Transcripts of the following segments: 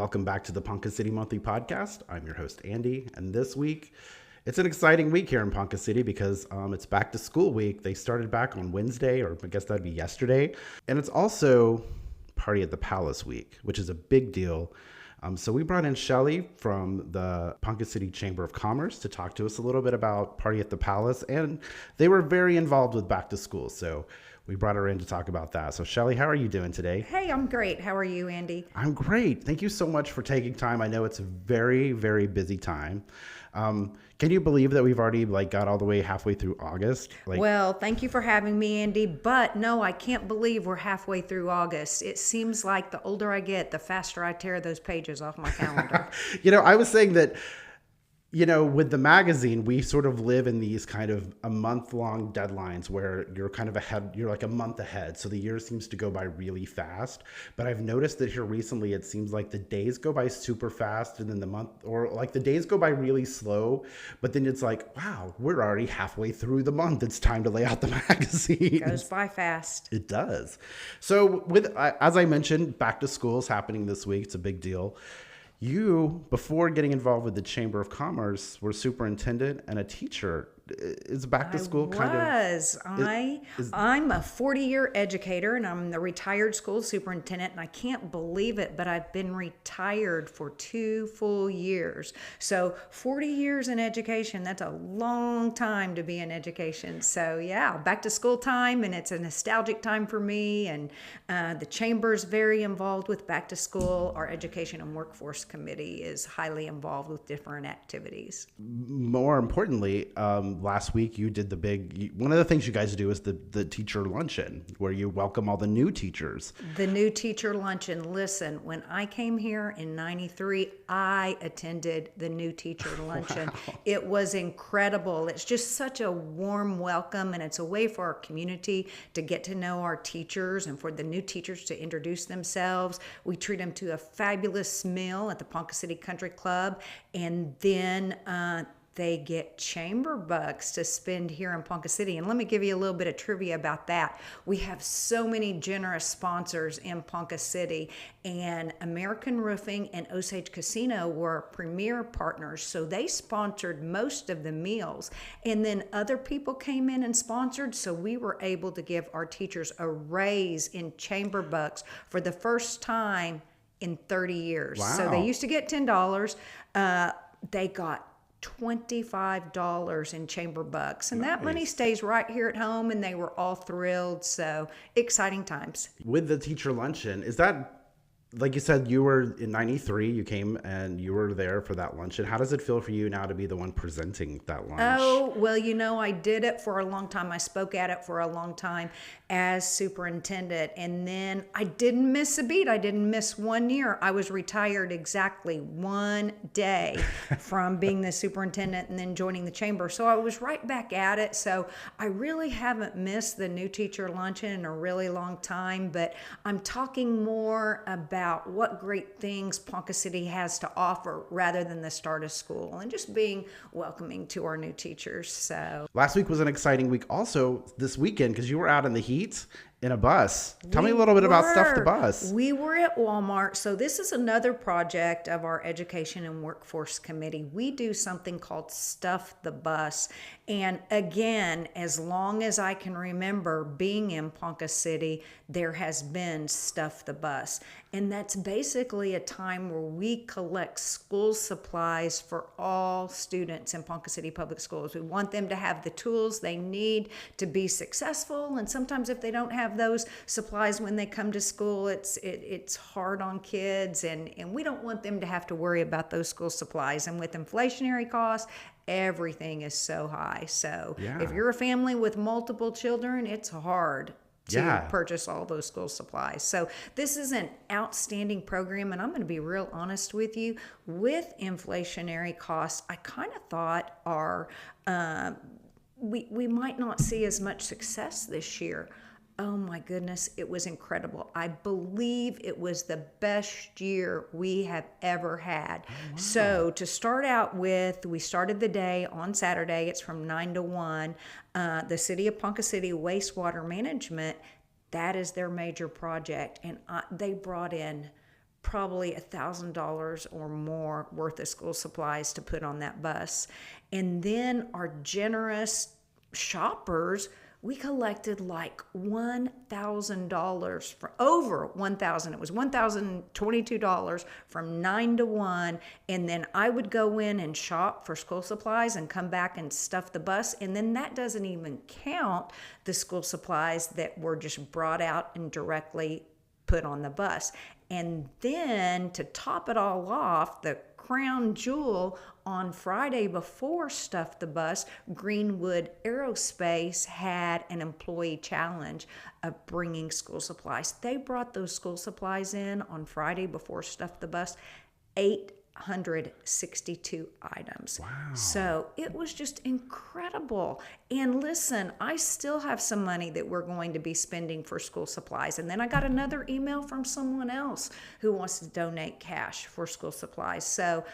Welcome back to the Ponca City Monthly Podcast. I'm your host, Andy, and this week, it's an exciting week here in Ponca City because it's back to school week. They started back on Wednesday, or I guess that'd be yesterday, and it's also Party at the Palace week, which is a big deal. So we brought in Shelley from the Ponca City Chamber of Commerce to talk to us a little bit about Party at the Palace, and they were very involved with back to school. So we brought her in to talk about that. So Shelley, how are you doing today? Hey, I'm great. How are you, Andy? I'm great. Thank you so much for taking time. I know it's a very, very busy time. Can you believe that we've already got all the way halfway through August? Well, thank you for having me, Andy. But no, I can't believe we're halfway through August. It seems like the older I get, the faster I tear those pages off my calendar. I was saying that, with the magazine, we sort of live in these kind of a month-long deadlines where you're kind of ahead, you're like a month ahead. So the year seems to go by really fast. But I've noticed that here recently, it seems like the days go by super fast and then the days go by really slow. But then it's like, wow, we're already halfway through the month. It's time to lay out the magazine. It goes by fast. It does. So as I mentioned, back to school is happening this week. It's a big deal. You, before getting involved with the Chamber of Commerce, were superintendent and a teacher. Is back to school kind of? I'm a 40-year educator, and I'm the retired school superintendent, and I can't believe it, but I've been retired for 2 full years. So 40 years in education, that's a long time to be in education. So yeah, back to school time, and it's a nostalgic time for me, and the Chamber's very involved with back to school. Our Education and Workforce Committee is highly involved with different activities. More importantly, last week you did one of the things you guys do is the Teacher Luncheon, where you welcome all the new teachers. The new Teacher Luncheon. Listen, when I came here in 93, I attended the new Teacher Luncheon. Wow. It was incredible. It's just such a warm welcome, and it's a way for our community to get to know our teachers and for the new teachers to introduce themselves. We treat them to a fabulous meal at the Ponca City Country Club, and then they get chamber bucks to spend here in Ponca City. And let me give you a little bit of trivia about that. We have so many generous sponsors in Ponca City, and American Roofing and Osage Casino were premier partners. So they sponsored most of the meals. And then other people came in and sponsored. So we were able to give our teachers a raise in chamber bucks for the first time in 30 years. Wow. So they used to get $10. They got $25 in chamber bucks, and nice. That money stays right here at home, and they were all thrilled. So exciting times. With the Teacher Luncheon, is that, like you said, you were in 93, you came and you were there for that luncheon. How does it feel for you now to be the one presenting that lunch? Oh, well, I did it for a long time. I spoke at it for a long time as superintendent, and then I didn't miss a beat. I didn't miss 1 year. I was retired exactly 1 day from being the superintendent and then joining the chamber. So I was right back at it. So I really haven't missed the new Teacher Luncheon in a really long time, but I'm talking more about what great things Ponca City has to offer rather than the start of school, and just being welcoming to our new teachers. So last week was an exciting week also this weekend because you were out in the heat in a bus. Tell me a little bit about Stuff the Bus. We were at Walmart. So this is another project of our Education and Workforce Committee. We do something called Stuff the Bus. And again, as long as I can remember being in Ponca City, there has been Stuff the Bus. And that's basically a time where we collect school supplies for all students in Ponca City Public Schools. We want them to have the tools they need to be successful. And sometimes if they don't have those supplies when they come to school, it's hard on kids. And we don't want them to have to worry about those school supplies. And with inflationary costs, everything is so high. So if you're a family with multiple children, it's hard to purchase all those school supplies. So this is an outstanding program, and I'm going to be real honest with you. With inflationary costs, I kind of thought we might not see as much success this year. Oh my goodness, it was incredible. I believe it was the best year we have ever had. Oh, wow. So to start out with, we started the day on Saturday. It's from 9 to 1. The City of Ponca City Wastewater Management, that is their major project. And they brought in probably $1,000 or more worth of school supplies to put on that bus. And then our generous shoppers, we collected like $1,000 for over 1,000. It was $1,022 from 9 to 1. And then I would go in and shop for school supplies and come back and stuff the bus. And then that doesn't even count the school supplies that were just brought out and directly put on the bus. And then to top it all off, the crown jewel, on Friday before Stuff the Bus, Greenwood Aerospace had an employee challenge of bringing school supplies. They brought those school supplies in on Friday before Stuff the Bus, 862 items. Wow. So it was just incredible. And listen, I still have some money that we're going to be spending for school supplies. And then I got another email from someone else who wants to donate cash for school supplies. So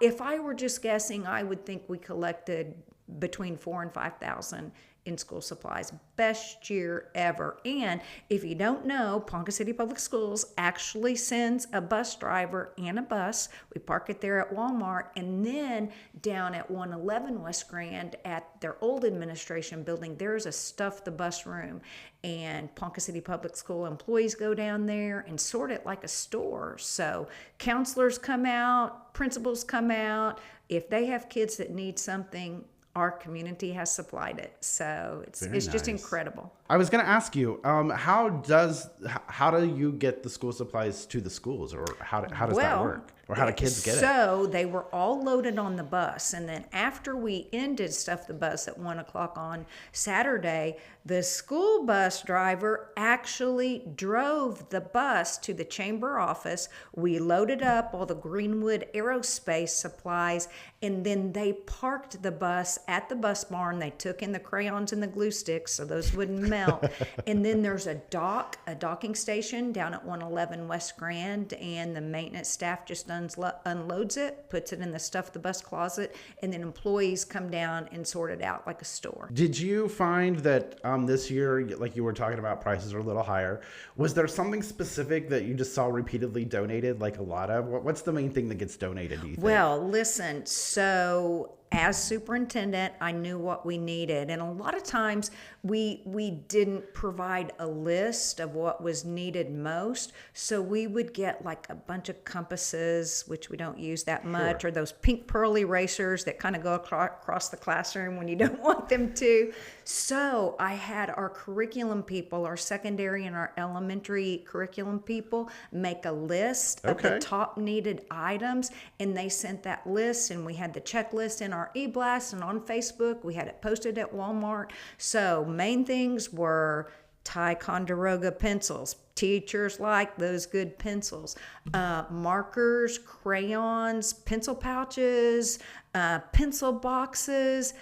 if I were just guessing, I would think we collected between 4,000 and 5,000 in school supplies. Best year ever. And if you don't know, Ponca City Public Schools actually sends a bus driver and a bus. We park it there at Walmart, and then down at 111 West Grand at their old administration building, there's a Stuff the Bus room. And Ponca City Public School employees go down there and sort it like a store. So counselors come out, principals come out. If they have kids that need something, our community has supplied it. So it's just incredible. I was going to ask you, how do you get the school supplies to the schools, or how does that work? Or how do kids get it? So they were all loaded on the bus. And then after we ended Stuff the Bus at 1 o'clock on Saturday, the school bus driver actually drove the bus to the chamber office. We loaded up all the Greenwood Aerospace supplies, and then they parked the bus at the bus barn. They took in the crayons and the glue sticks so those wouldn't melt. And then there's a docking station down at 111 West Grand, and the maintenance staff just unloads it, puts it in the Stuff the Bus closet, and then employees come down and sort it out like a store. Did you find that this year, like you were talking about, prices are a little higher? Was there something specific that you just saw repeatedly donated, like a lot of? What's the main thing that gets donated, do you think? Well, listen, so as superintendent, I knew what we needed. And a lot of times we didn't provide a list of what was needed most. So we would get like a bunch of compasses, which we don't use that much, Sure. or those pink pearl erasers that kind of go across the classroom when you don't want them to. So I had our curriculum people, our secondary and our elementary curriculum people, make a list of the top needed items. And they sent that list, and we had the checklist in our e-blast and on Facebook. We had it posted at Walmart. So main things were Ticonderoga pencils. Teachers like those good pencils. Markers, crayons, pencil pouches, pencil boxes.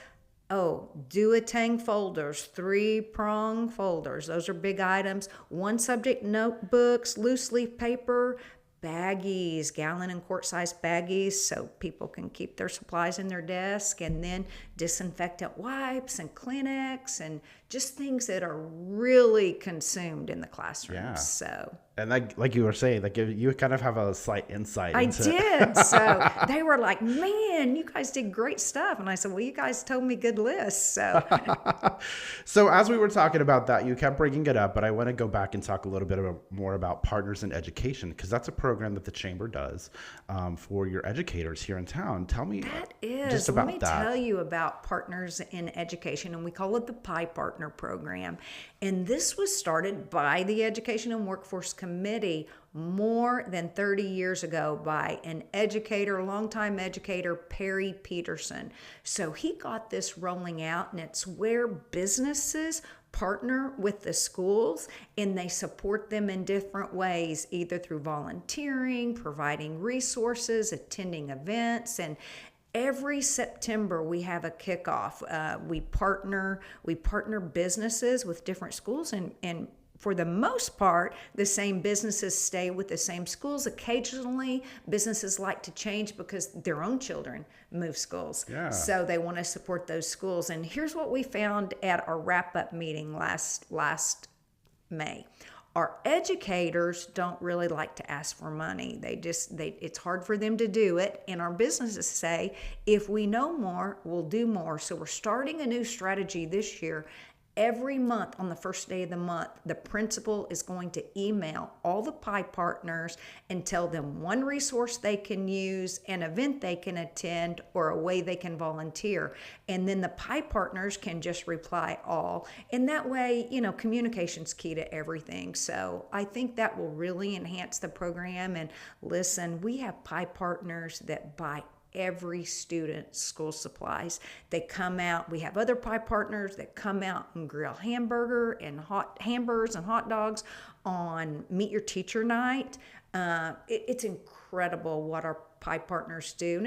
Duotang folders, 3-prong folders. Those are big items. One subject notebooks, loose leaf paper, baggies, gallon and quart size baggies, so people can keep their supplies in their desk, and then disinfectant wipes and Kleenex and just things that are really consumed in the classroom. Yeah. So. And like you were saying, like you kind of have a slight insight. I did. So they were like, "Man, you guys did great stuff." And I said, "Well, you guys told me good lists." So, so as we were talking about that, you kept bringing it up, but I want to go back and talk a little bit more about Partners in Education, because that's a program that the Chamber does for your educators here in town. Tell me just about that. Let me tell you about Partners in Education, and we call it the PI Partner Program. And this was started by the Education and Workforce Committee more than 30 years ago by an educator, longtime educator, Perry Peterson. So he got this rolling out, and it's where businesses partner with the schools, and they support them in different ways, either through volunteering, providing resources, attending events, and every September we have a kickoff. We partner businesses with different schools, and for the most part, the same businesses stay with the same schools. Occasionally, businesses like to change because their own children move schools. Yeah. So they want to support those schools. And here's what we found at our wrap-up meeting last May. Our educators don't really like to ask for money. It's hard for them to do it. And our businesses say, if we know more, we'll do more. So we're starting a new strategy this year. Every month, on the first day of the month, the principal is going to email all the PI partners and tell them one resource they can use, an event they can attend, or a way they can volunteer. And then the PI partners can just reply all. And that way, communication's key to everything. So I think that will really enhance the program. And listen, we have PI partners that buy every student's school supplies. They come out. We have other PI partners that come out and grill hamburgers and hot dogs on Meet Your Teacher Night. It's incredible what our PI partners do, and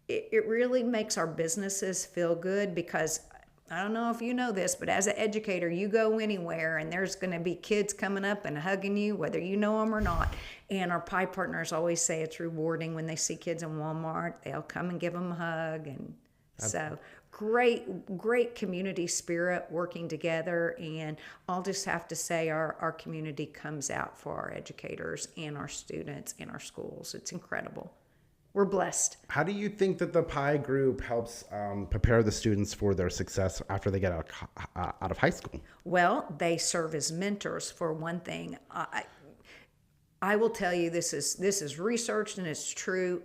it really makes our businesses feel good, because I don't know if you know this, but as an educator, you go anywhere and there's going to be kids coming up and hugging you, whether you know them or not. And our PI partners always say it's rewarding when they see kids in Walmart. They'll come and give them a hug. And so great community spirit working together. And I'll just have to say our community comes out for our educators and our students in our schools. It's incredible. We're blessed. How do you think that the PI group helps prepare the students for their success after they get out of high school? Well, they serve as mentors, for one thing. I will tell you, this is researched and it's true.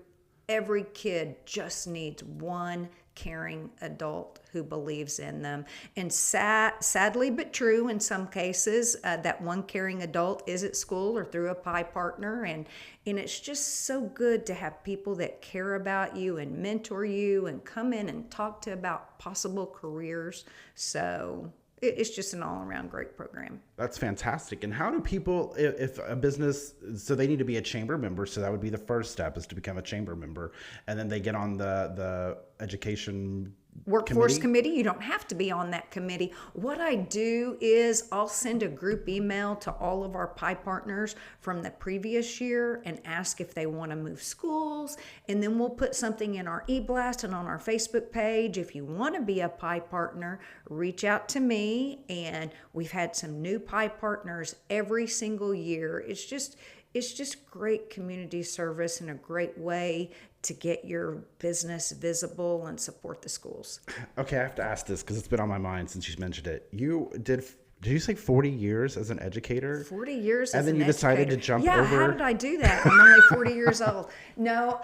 Every kid just needs one caring adult who believes in them. And sadly but true, in some cases, that one caring adult is at school or through a PI partner. And it's just so good to have people that care about you and mentor you and come in and talk to about possible careers. So it's just an all-around great program. That's fantastic. And how do people, if a business, so they need to be a chamber member, so that would be the first step, is to become a chamber member, and then they get on the education workforce committee. You don't have to be on that committee. What I do is I'll send a group email to all of our PI partners from the previous year and ask if they want to move schools. And then we'll put something in our e-blast and on our Facebook page. If you want to be a PI partner, reach out to me. And we've had some new PI partners every single year. It's just great community service and a great way to get your business visible and support the schools. Okay, I have to ask this because it's been on my mind since you mentioned it. Did you say 40 years as an educator? 40 years as an educator. And then you decided to jump over? Yeah, how did I do that? I'm only 40 years old. No,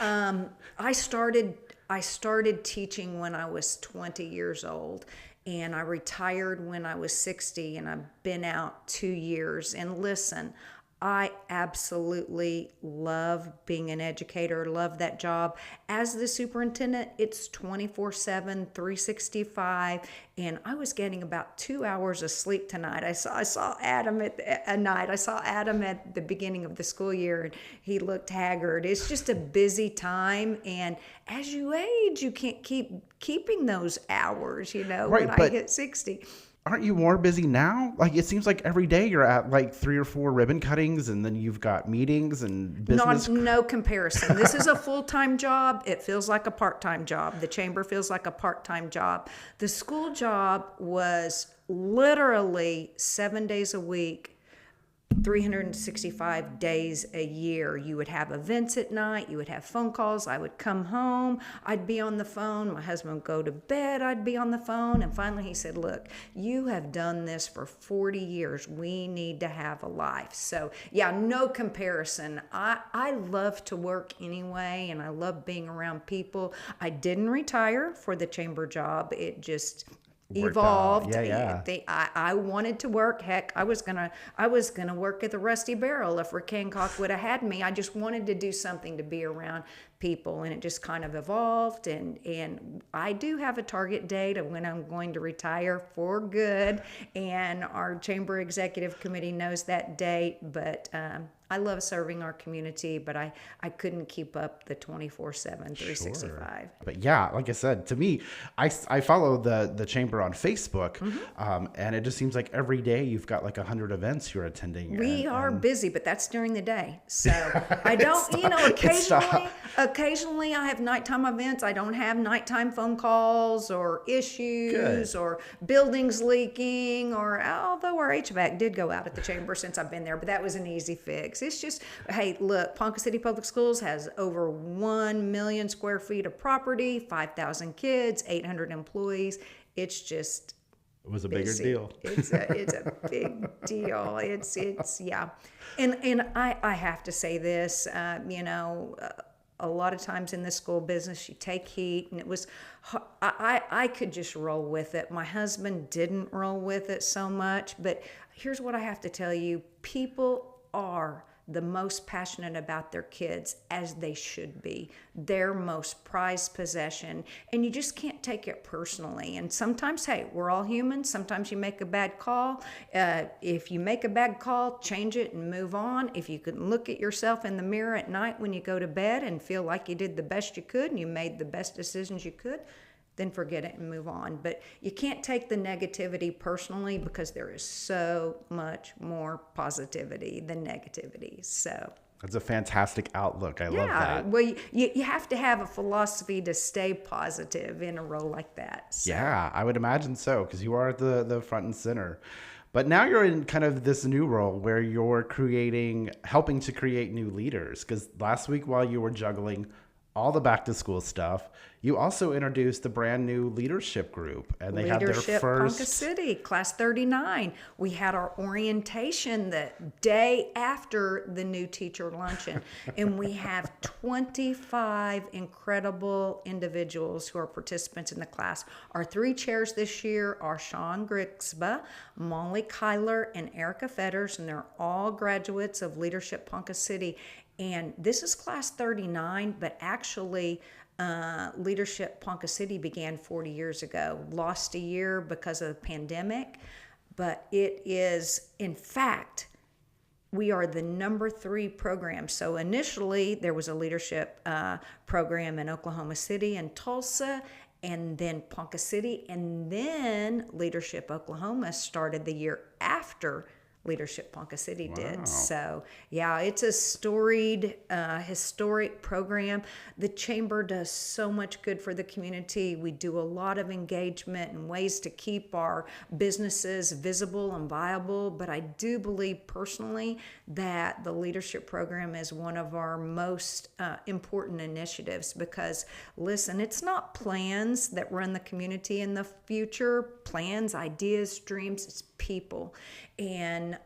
I started teaching when I was 20 years old. And I retired when I was 60, and I've been out 2 years. And listen, I absolutely love being an educator, love that job. As the superintendent, it's 24/7, 365, and I was getting about 2 hours of sleep tonight. I saw Adam at night. I saw Adam at the beginning of the school year, and he looked haggard. It's just a busy time, and as you age, you can't keeping those hours, Right, when I hit 60. Aren't you more busy now? Like, it seems like every day you're at like 3 or 4 ribbon cuttings, and then you've got meetings and business. No comparison. This is a full-time job. It feels like a part-time job. The chamber feels like a part-time job. The school job was literally 7 days a week, 365 days a year. You would have events at night. You would have phone calls. I would come home. I'd be on the phone. My husband would go to bed. I'd be on the phone. And finally he said, look, you have done this for 40 years. We need to have a life. So yeah, no comparison. I love to work anyway, and I love being around people. I didn't retire for the chamber job. It just evolved. Yeah. I wanted to work. Heck, I was gonna work at the Rusty Barrel if Rick Hancock would have had me. I just wanted to do something to be around people, and it just kind of evolved. And I do have a target date of when I'm going to retire for good, and our chamber executive committee knows that date. But I love serving our community, but I couldn't keep up the 24/7, 365. Sure. But yeah, like I said, to me, I follow the chamber on Facebook, and it just seems like every day you've got like 100 events you're attending. We are busy, but that's during the day. So I don't, occasionally Occasionally I have nighttime events. I don't have nighttime phone calls or issues or buildings leaking, or although our HVAC did go out at the chamber since I've been there, but that was an easy fix. It's just, hey, look, Ponca City Public Schools has over 1 million square feet of property, 5,000 kids, 800 employees. It's just, it was a busy. bigger deal. It's a big deal. It's yeah. And I have to say this, a lot of times in the school business, you take heat, and it was, I could just roll with it. My husband didn't roll with it so much, but here's what I have to tell you. People are the most passionate about their kids, as they should be, their most prized possession, and you just can't take it personally. And sometimes, hey, we're all humans. Sometimes you make a bad call. If you make a bad call, change it and move on. If you can look at yourself in the mirror at night when you go to bed and feel like you did the best you could and you made the best decisions you could, then forget it and move on. But you can't take the negativity personally, because there is so much more positivity than negativity. So that's a fantastic outlook. I love that. Well, you have to have a philosophy to stay positive in a role like that. So. Yeah, I would imagine so, because you are at the front and center. But now you're in kind of this new role where you're helping to create new leaders. Because last week, while you were juggling all the back to school stuff, you also introduced the brand new leadership group, and they had their first Ponca City, class 39. We had our orientation the day after the new Teacher Luncheon, and we have 25 incredible individuals who are participants in the class. Our 3 chairs this year are Sean Grixba, Molly Kyler, and Erica Fetters, and they're all graduates of Leadership Ponca City. And this is class 39, but actually Leadership Ponca City began 40 years ago. Lost a year because of the pandemic, but it is, in fact, we are the number 3 program. So initially there was a leadership program in Oklahoma City and Tulsa, and then Ponca City, and then Leadership Oklahoma started the year after Leadership Ponca City did. So yeah, it's a storied, historic program. The chamber does so much good for the community. We do a lot of engagement and ways to keep our businesses visible and viable. But I do believe personally that the leadership program is one of our most important initiatives, because listen, it's not plans that run the community in the future, plans, ideas, dreams, it's people. And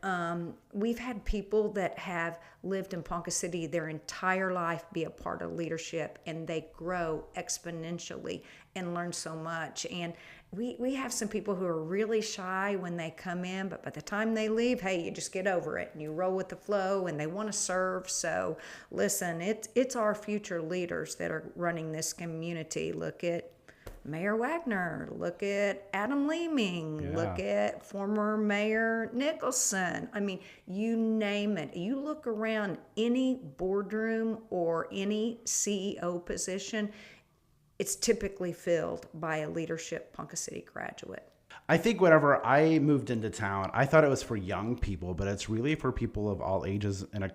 we've had people that have lived in Ponca City their entire life be a part of leadership, and they grow exponentially and learn so much. And we have some people who are really shy when they come in, but by the time they leave, hey, you just get over it and you roll with the flow, and they want to serve. So listen, it's our future leaders that are running this community. Look at Mayor Wagner, look at Adam Leeming, look at former Mayor Nicholson. I mean, you name it. You look around any boardroom or any CEO position, it's typically filled by a Leadership Ponca City graduate. I think whenever I moved into town, I thought it was for young people, but it's really for people of all ages. And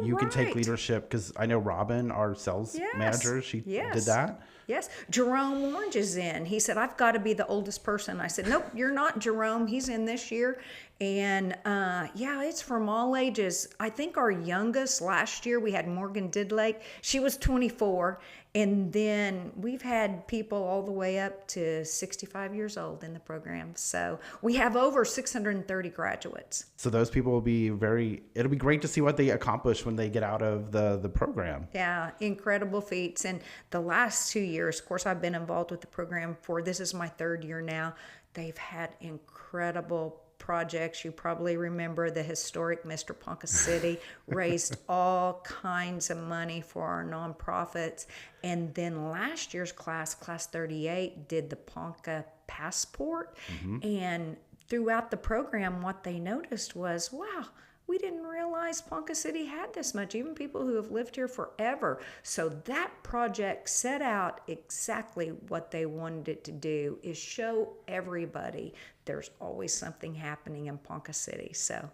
you can take leadership, because I know Robin, our sales manager, she did that. Yes. Jerome Orange is in. He said, I've got to be the oldest person. I said, nope, you're not, Jerome. He's in this year. And it's from all ages. I think our youngest last year, we had Morgan Didlake. She was 24. And then we've had people all the way up to 65 years old in the program. So we have over 630 graduates. So those people will be it'll be great to see what they accomplish when they get out of the program. Yeah, incredible feats. And the last 2 years, of course, I've been involved with the program this is my 3rd year now. They've had incredible projects. You probably remember the historic Mr. Ponca City raised all kinds of money for our nonprofits. And then last year's class 38, did the Ponca Passport. Mm-hmm. And throughout the program, what they noticed was, wow, we didn't realize Ponca City had this much, even people who have lived here forever. So that project set out exactly what they wanted it to do, is show everybody there's always something happening in Ponca City. So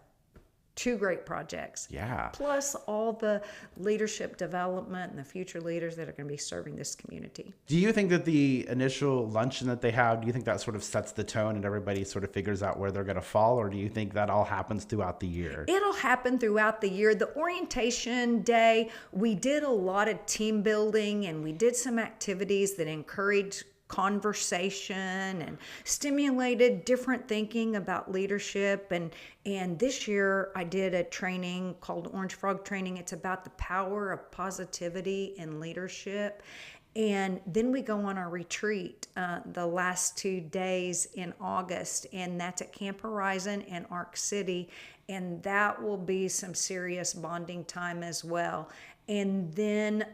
2 great projects. Yeah. Plus all the leadership development and the future leaders that are going to be serving this community. Do you think that the initial luncheon that they have, do you think that sort of sets the tone and everybody sort of figures out where they're going to fall? Or do you think that all happens throughout the year? It'll happen throughout the year. The orientation day, we did a lot of team building and we did some activities that encouraged conversation and stimulated different thinking about leadership. And this year I did a training called Orange Frog Training. It's about the power of positivity in leadership. And then we go on our retreat the last 2 days in August, and that's at Camp Horizon in Arc City. And that will be some serious bonding time as well. And then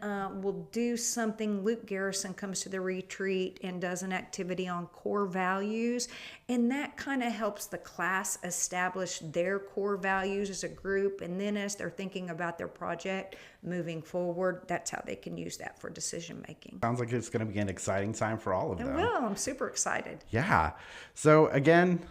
we'll do something. Luke Garrison comes to the retreat and does an activity on core values. And that kind of helps the class establish their core values as a group. And then as they're thinking about their project moving forward, that's how they can use that for decision making. Sounds like it's going to be an exciting time for all of them. It will. I'm super excited. Yeah. So again,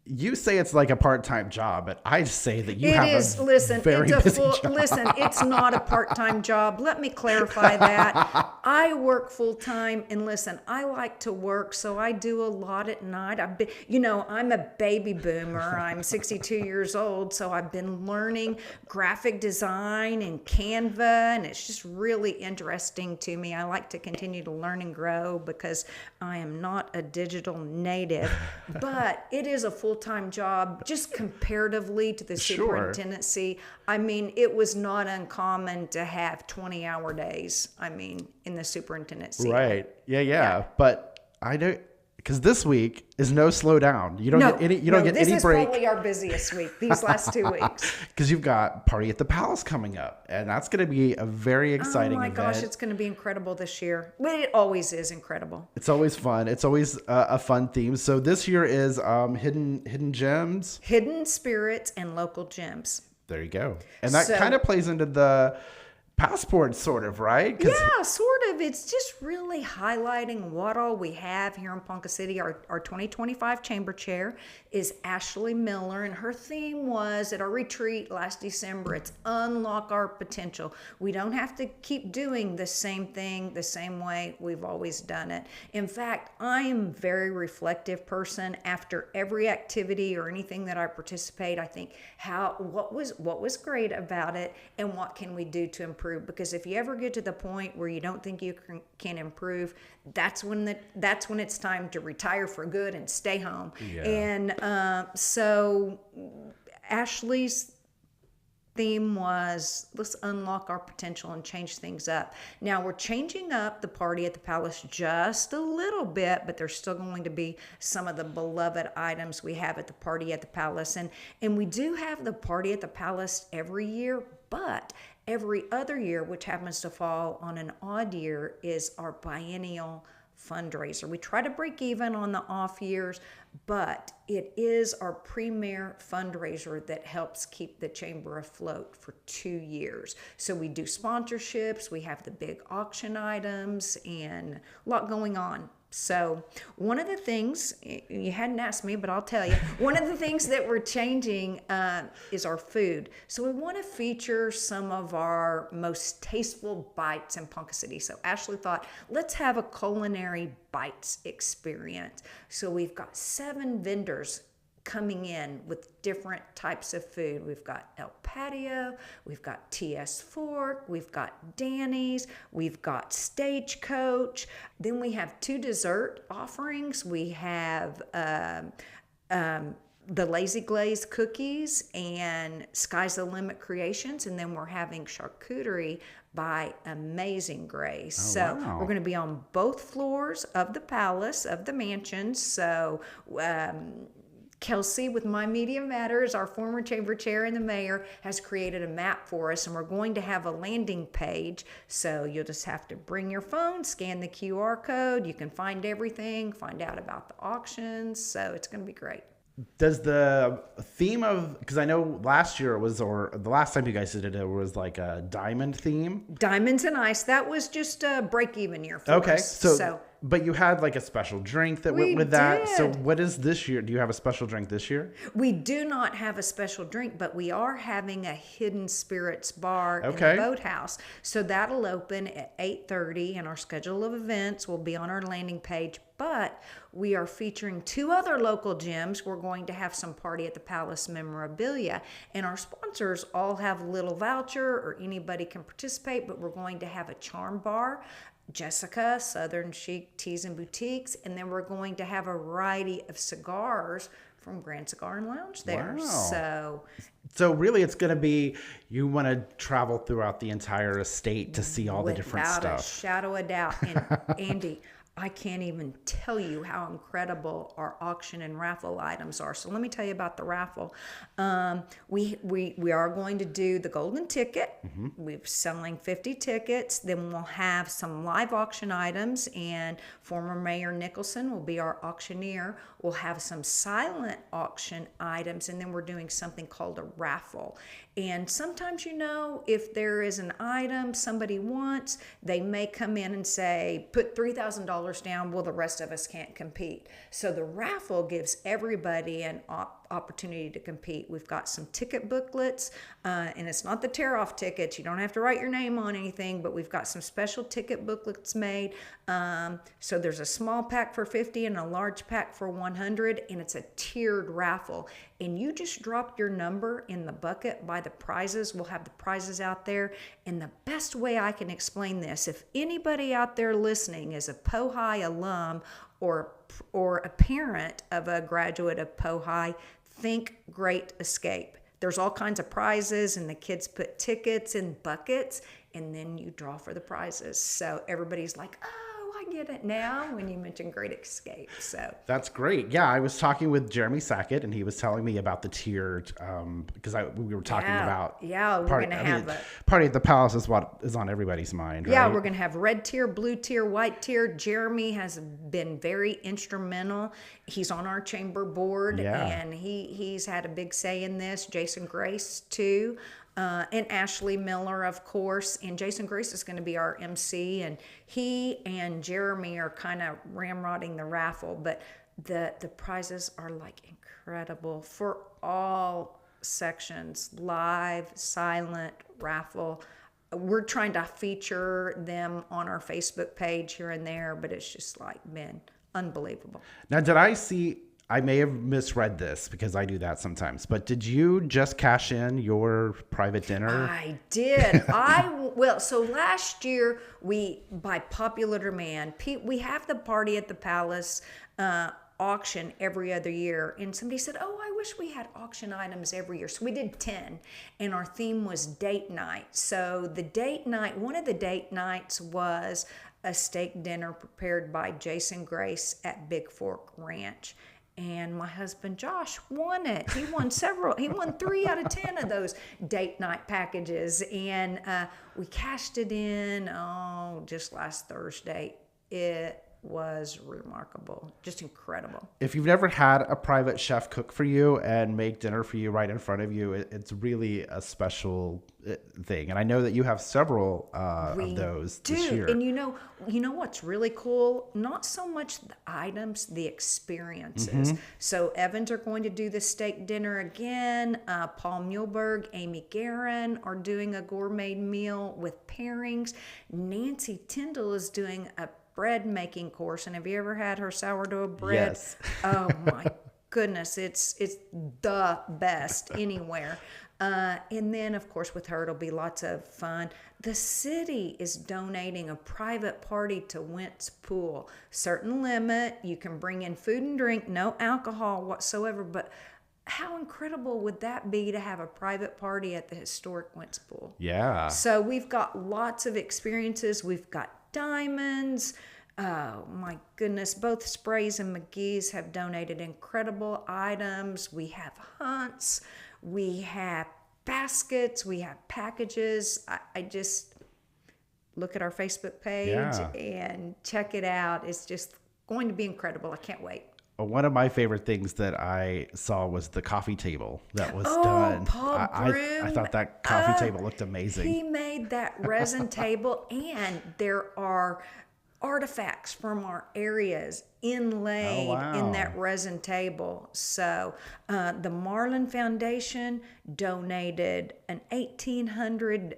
you say it's like a part-time job, but I say that you have a very busy job. Listen, it's not a part-time job. Let me clarify that. I work full-time, and listen, I like to work, so I do a lot at night. I'm a baby boomer. I'm 62 years old, so I've been learning graphic design and Canva, and it's just really interesting to me. I like to continue to learn and grow because I am not a digital native, but it is a full-time job just comparatively to the superintendency. I mean, it was not uncommon to have 20-hour days, in the superintendency. Right. Yeah. But I don't, because this week is no slow down. You don't get any break. This is probably our busiest week, these last 2 weeks. Because you've got Party at the Palace coming up, and that's going to be a very exciting event. Oh my gosh, it's going to be incredible this year. But it always is incredible. It's always fun. It's always a fun theme. So this year is hidden gems, hidden spirits, and local gems. There you go. And that kind of plays into the passport, sort of, right? Yeah, sort of. It's just really highlighting what all we have here in Ponca City. Our 2025 chamber chair is Ashley Miller, and her theme was at our retreat last December, it's unlock our potential. We don't have to keep doing the same thing the same way we've always done it. In fact, I am a very reflective person. After every activity or anything that I participate, I think what was great about it and what can we do to improve. Because if you ever get to the point where you don't think you can improve, that's when it's time to retire for good and stay home. Yeah. And so Ashley's theme was, let's unlock our potential and change things up. Now we're changing up the Party at the Palace just a little bit, but there's still going to be some of the beloved items we have at the Party at the Palace. And we do have the Party at the Palace every year, but every other year, which happens to fall on an odd year, is our biennial fundraiser. We try to break even on the off years, but it is our premier fundraiser that helps keep the chamber afloat for 2 years. So we do sponsorships, we have the big auction items, and a lot going on. So one of the things, you hadn't asked me, but I'll tell you, one of the things that we're changing is our food. So we want to feature some of our most tasteful bites in Ponca City. So Ashley thought, let's have a culinary bites experience. So we've got 7 vendors coming in with different types of food. We've got El Patio, we've got TS Fork, we've got Danny's, we've got Stagecoach. Then we have 2 dessert offerings. We have the Lazy Glaze cookies and Sky's the Limit Creations, and then we're having charcuterie by Amazing Grace. So we're going to be on both floors of the palace, of the mansion. So Kelsey with My Media Matters, our former chamber chair and the mayor, has created a map for us, and we're going to have a landing page. So you'll just have to bring your phone, scan the QR code. You can find everything, find out about the auctions. So it's going to be great. Does the theme of, because I know last year it was, or the last time you guys did it was like a diamond theme. Diamonds and ice. That was just a break-even year for us. Okay, so But you had like a special drink that We went with that. So did. what is this year? Do you have a special drink this year? We do not have a special drink, but we are having a hidden spirits bar in Okay. the boathouse. So that'll open at 8:30, and our schedule of events will be on our landing page. But we are featuring 2 other local gyms. We're going to have some party at the Palace memorabilia, and our sponsors all have a little voucher, or anybody can participate. But we're going to have a charm bar, Jessica, Southern Chic Teas and Boutiques, and then we're going to have a variety of cigars from Grand Cigar and Lounge there. Wow. So really it's going to be, you want to travel throughout the entire estate to see all the different Without a stuff. shadow of doubt. And Andy, I can't even tell you how incredible our auction and raffle items are. So let me tell you about the raffle. We are going to do the golden ticket. We're selling 50 tickets. Then we'll have some live auction items, and former Mayor Nicholson will be our auctioneer. We'll have some silent auction items, and then we're doing something called a raffle. And sometimes, if there is an item somebody wants, they may come in and say, put $3,000 down. Well, the rest of us can't compete. So the raffle gives everybody an opportunity to compete. We've got some ticket booklets, and it's not the tear-off tickets. You don't have to write your name on anything, but we've got some special ticket booklets made. So there's a small pack for 50 and a large pack for 100, and it's a tiered raffle. And you just drop your number in the bucket by the prizes. We'll have the prizes out there. And the best way I can explain this, if anybody out there listening is a POHI alum or a parent of a graduate of POHI, think Great Escape. There's all kinds of prizes, and the kids put tickets in buckets, and then you draw for the prizes. So everybody's like, oh, I get it now when you mention Great Escape. So That's great. Yeah, I was talking with Jeremy Sackett, and he was telling me about the tiered, because we were talking about we're going to have a Party at the Palace is what is on everybody's mind, right? Yeah, we're going to have red tier, blue tier, white tier. Jeremy has been very instrumental. He's on our chamber board, and he's had a big say in this. Jason Grace, too. And Ashley Miller, of course. And Jason Grace is going to be our MC. And he and Jeremy are kind of ramrodding the raffle. But the prizes are like incredible for all sections: live, silent, raffle. We're trying to feature them on our Facebook page here and there, but it's just like been unbelievable. Now, I may have misread this because I do that sometimes, but did you just cash in your private dinner? I did. So last year, by popular demand, we have the Party at the Palace auction every other year, and somebody said, oh, I wish we had auction items every year. So we did 10, and our theme was date night. So one of the date nights was a steak dinner prepared by Jason Grace at Big Fork Ranch. And my husband Josh won it. He won several. He won 3 out of 10 of those date night packages, and we cashed it in just last Thursday. It was remarkable, just incredible. If you've never had a private chef cook for you and make dinner for you right in front of you, it's really a special thing. And I know that you have several of those this year. And you know what's really cool? Not so much the items, the experiences. So Evans are going to do the steak dinner again. Paul Muehlberg, Amy Guerin are doing a gourmet meal with pairings. Nancy Tyndall is doing a bread making course. And have you ever had her sourdough bread? Yes. Oh my goodness, it's the best anywhere. And then, of course, with her, it'll be lots of fun. The city is donating a private party to Wentz Pool. Certain limit, you can bring in food and drink, no alcohol whatsoever, but how incredible would that be to have a private party at the historic Wentz Pool? Yeah. So we've got lots of experiences. We've got diamonds. Oh my goodness, both Sprays and McGee's have donated incredible items. We have hunts, we have baskets, we have packages. I just look at our Facebook page and check it out. It's just going to be incredible. I can't wait. One of my favorite things that I saw was the coffee table that was done. Paul Broom. I thought that coffee table looked amazing. He made that resin table, and there are artifacts from our areas inlaid in that resin table. So the Marlin Foundation donated an 1800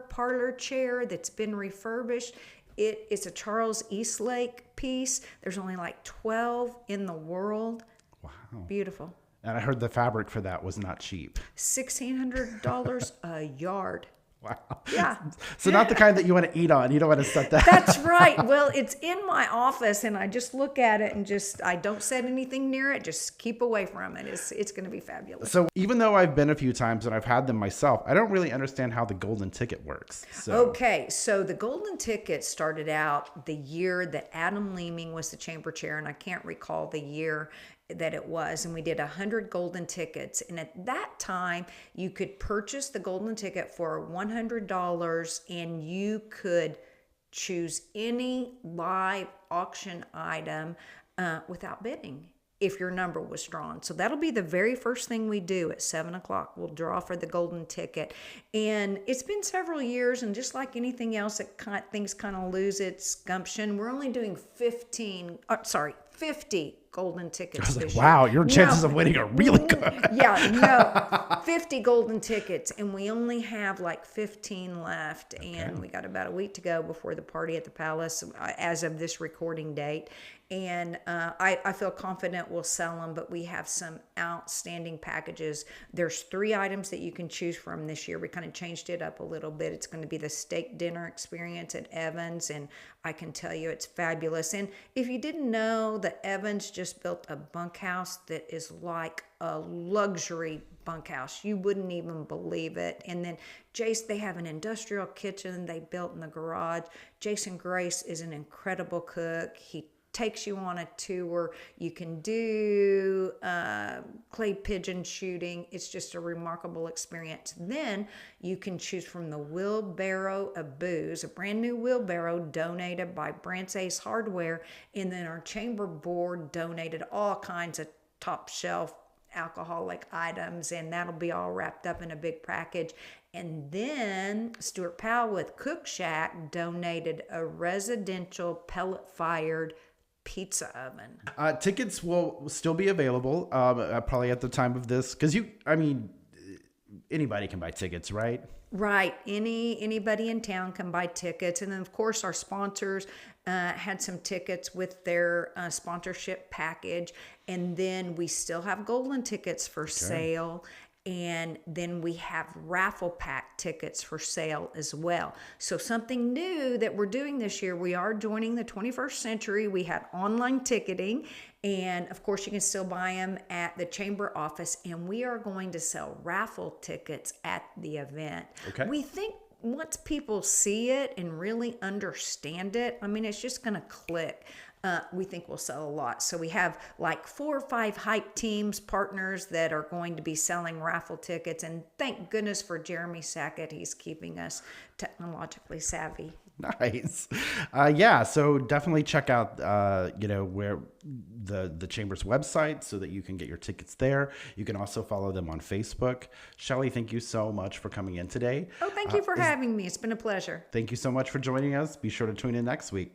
parlor chair that's been refurbished. It is a Charles Eastlake piece. There's only like 12 in the world. Wow. Beautiful. And I heard the fabric for that was not cheap. $1,600 a yard. Wow. Yeah. So not the kind that you want to eat on. You don't want to set that. That's right. Well, it's in my office and I just look at it and I don't set anything near it. Just keep away from it. It's going to be fabulous. So even though I've been a few times and I've had them myself, I don't really understand how the golden ticket works. Okay. So the golden ticket started out the year that Adam Leeming was the chamber chair, and I can't recall the year that it was, and we did 100 golden tickets. And at that time you could purchase the golden ticket for $100 and you could choose any live auction item without bidding if your number was drawn. So that'll be the very first thing we do at 7:00. We'll draw for the golden ticket. And it's been several years, and just like anything else, things kind of lose its gumption. We're only doing 50 golden tickets this year. Wow, your chances of winning are really good. 50 golden tickets, and we only have like 15 left, and we got about a week to go before the party at the Palace as of this recording date. And I feel confident we'll sell them, but we have some outstanding packages. There's 3 items that you can choose from this year. We kind of changed it up a little bit. It's going to be the steak dinner experience at Evans, and I can tell you it's fabulous. And if you didn't know, the Evans just built a bunkhouse that is like a luxury bunkhouse. You wouldn't even believe it. And then they have an industrial kitchen they built in the garage. Jason Grace is an incredible cook. He takes you on a tour. You can do clay pigeon shooting. It's just a remarkable experience. Then you can choose from the wheelbarrow of booze, a brand new wheelbarrow donated by Brant's Ace Hardware. And then our chamber board donated all kinds of top shelf alcoholic items, and that'll be all wrapped up in a big package. And then Stuart Powell with Cook Shack donated a residential pellet-fired pizza oven. Tickets will still be available probably at the time of this, because anybody can buy tickets, right? Right. Anybody in town can buy tickets. And then, of course, our sponsors had some tickets with their sponsorship package. And then we still have golden tickets for sale. And then we have raffle pack tickets for sale as well. So something new that we're doing this year, we are joining the 21st century. We had online ticketing, and of course you can still buy them at the chamber office, and we are going to sell raffle tickets at the event. Okay. We think once people see it and really understand it, it's just going to click. We think we'll sell a lot. So we have like 4 or 5 hype teams, partners that are going to be selling raffle tickets. And thank goodness for Jeremy Sackett. He's keeping us technologically savvy. Nice. So definitely check out, where the Chamber's website so that you can get your tickets there. You can also follow them on Facebook. Shelley, thank you so much for coming in today. Oh, thank you for having me. It's been a pleasure. Thank you so much for joining us. Be sure to tune in next week.